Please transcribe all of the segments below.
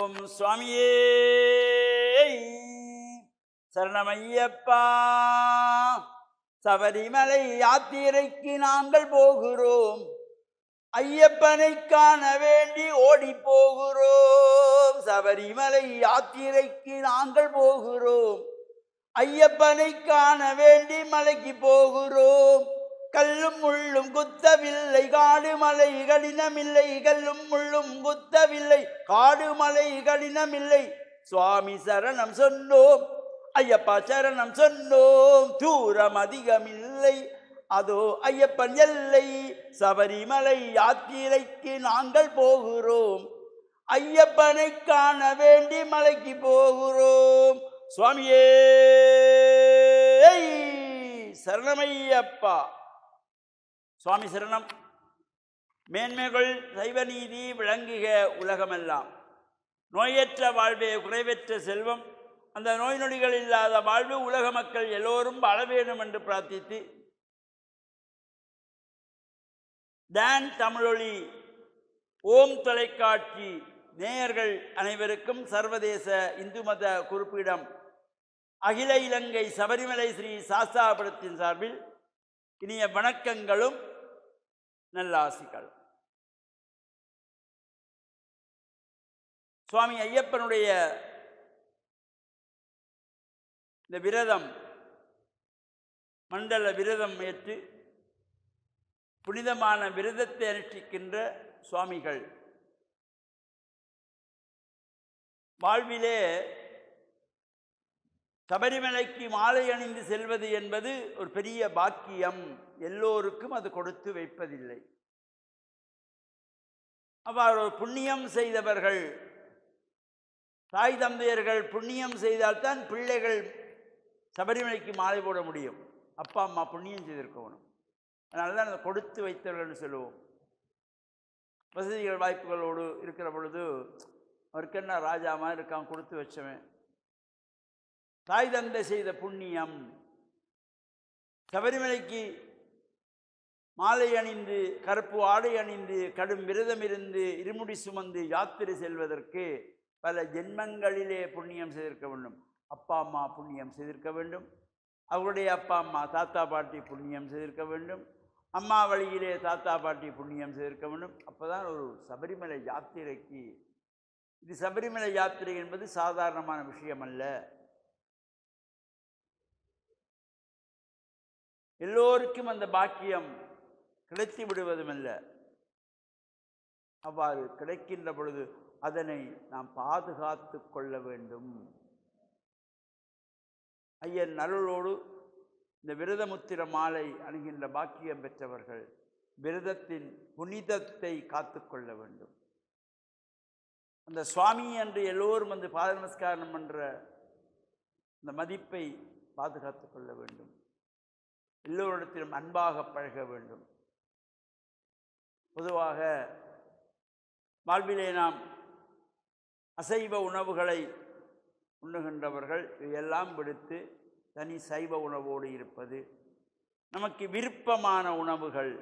ஓம் சுவாமியே சரணமையப்பா. சபரிமலை யாத்திரைக்கு நாங்கள் போகிறோம். ஐயப்பனை காண வேண்டி ஓடி போகிறோம். சபரிமலை யாத்திரைக்கு நாங்கள் போகிறோம். ஐயப்பனை காண வேண்டி மலைக்கு போகிறோம். கல்லும் முள்ளும் குத்தவில்லை, காடு மலை கடினமில்லை. கல்லும் முள்ளும் குத்தவில்லை, காடு மலை கடினமில்லை. சுவாமி சரணம் சொன்னோம், ஐயப்பா சரணம் சொன்னோம். தூரம் அதிகமில்லை, அதோ ஐயப்பன் எல்லை. சபரிமலை யாத்திரைக்கு நாங்கள் போகிறோம். ஐயப்பனை காண வேண்டி மலைக்கு போகிறோம். சுவாமியே சரணமையப்பா. சுவாமி சரணம். மேன்மைகள் சைவ நீதி விளங்குக உலகமெல்லாம். நோயற்ற வாழ்வே குறைவற்ற செல்வம். அந்த நோய் நொடிகள் இல்லாத வாழ்வு உலக மக்கள் எல்லோரும் வாழ வேண்டும் என்று பிரார்த்தித்து, டான் தமிழொலி ஓம் தொலைக்காட்சி நேயர்கள் அனைவருக்கும் சர்வதேச இந்து மத குறிப்பிடம் அகில இலங்கை சபரிமலை ஸ்ரீ சாஸ்தாபுரத்தின் சார்பில் இனிய வணக்கங்களும் நல்லாசிகளும். சுவாமி ஐயப்பனுடைய இந்த விரதம், மண்டல விரதம் ஏற்று புனிதமான விரதத்தை அனுஷ்டிக்கின்ற சுவாமிகள் வாழ்விலே சபரிமலைக்கு மாலை அணிந்து செல்வது என்பது ஒரு பெரிய பாக்கியம். எல்லோருக்கும் அது கொடுத்து வைப்பதில்லை. அவ்வாறு ஒரு புண்ணியம் செய்தவர்கள், தாய் தந்தையர்கள் புண்ணியம் செய்தால்தான் பிள்ளைகள் சபரிமலைக்கு மாலை போட முடியும். அப்பா அம்மா புண்ணியம் செய்திருக்கணும். அதனால தான் அதை கொடுத்து வைத்தவர்கள்னு சொல்லுவோம். வசதிகள் வாய்ப்புகளோடு இருக்கிற பொழுது அவருக்கு என்ன ராஜா மாதிரி இருக்கான், கொடுத்து வச்சவன். தாய் தந்தை செய்த புண்ணியம். சபரிமலைக்கு மாலை அணிந்து, கருப்பு ஆடை அணிந்து, கடும் விரதம் இருந்து, இருமுடி சுமந்து யாத்திரை செல்வதற்கு பல ஜென்மங்களிலே புண்ணியம் செய்திருக்க வேண்டும். அப்பா அம்மா புண்ணியம் செய்திருக்க வேண்டும். அவருடைய அப்பா அம்மா தாத்தா பாட்டி புண்ணியம் செய்திருக்க வேண்டும். அம்மா வழியிலே தாத்தா பாட்டி புண்ணியம் செய்திருக்க வேண்டும். அப்போதான் ஒரு சபரிமலை யாத்திரைக்கு, இது சபரிமலை யாத்திரை என்பது சாதாரணமான விஷயம் அல்ல. எல்லோருக்கும் அந்த பாக்கியம் கிடைத்து விடுவதுமல்ல. அவ்வாறு கிடைக்கின்ற பொழுது அதனை நாம் பாதுகாத்து கொள்ள வேண்டும். ஐயன் அருளோடு இந்த விரதமுத்திர மாலை அணுகின்ற பாக்கியம் பெற்றவர்கள் விரதத்தின் புனிதத்தை காத்து கொள்ள வேண்டும். அந்த சுவாமி என்று எல்லோரும் வந்து பாத நமஸ்காரம் என்ற அந்த மதிப்பை பாதுகாத்து கொள்ள வேண்டும். எல்லோரிடத்திலும் அன்பாக பழக வேண்டும். பொதுவாக வாழ்விலே நாம் அசைவ உணவுகளை உண்ணுகின்றவர்கள் இவையெல்லாம் விடுத்து தனி சைவ உணவோடு இருப்பது, நமக்கு விருப்பமான உணவுகள்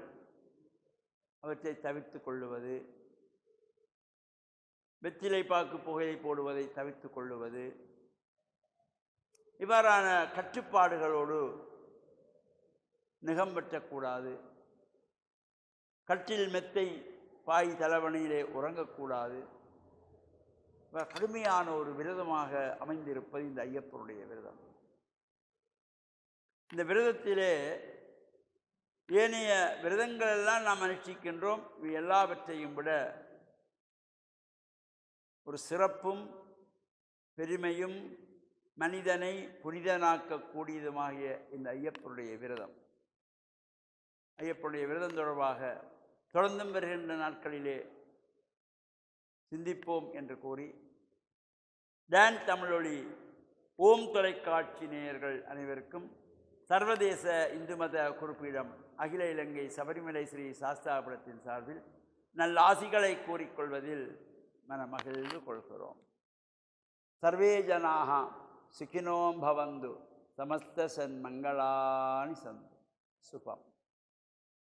அவற்றை தவிர்த்து கொள்ளுவது, வெற்றிலை பாக்கு புகையை போடுவதை தவிர்த்து கொள்ளுவது, இவ்வாறான கட்டுப்பாடுகளோடு நிகம் வெட்டக்கூடாது. கட்டில் மெத்தை பாய் தலைவணியிலே உறங்கக்கூடாது. கடுமையான ஒரு விரதமாக அமைந்திருப்பது இந்த ஐயப்பனுடைய விரதம். இந்த விரதத்திலே ஏனைய விரதங்களெல்லாம் நாம் அனுஷ்டிக்கின்றோம். இவை எல்லாவற்றையும் விட ஒரு சிறப்பும் பெருமையும் மனிதனை புனிதனாக்கக்கூடியதுமாகிய இந்த ஐயப்பனுடைய விரதம். ஐயப்பனுடைய விரதம் தொடர்பாக தொடர்ந்தும் வருகின்ற நாட்களிலே சிந்திப்போம் என்று கூறி, டான் தமிழொலி ஓம் தொலைக்காட்சி நேயர்கள் அனைவருக்கும் சர்வதேச இந்து மத குறிப்பிடம் அகில இலங்கை சபரிமலை ஸ்ரீ சாஸ்தாபுரத்தின் சார்பில் நல்ல ஆசிகளை கூறிக்கொள்வதில் மனமகிழ்வு கொள்கிறோம். சர்வே ஜனாக சுகினோ பவந்து, சமஸ்த சன்மங்களானி சந்து. சுபம்.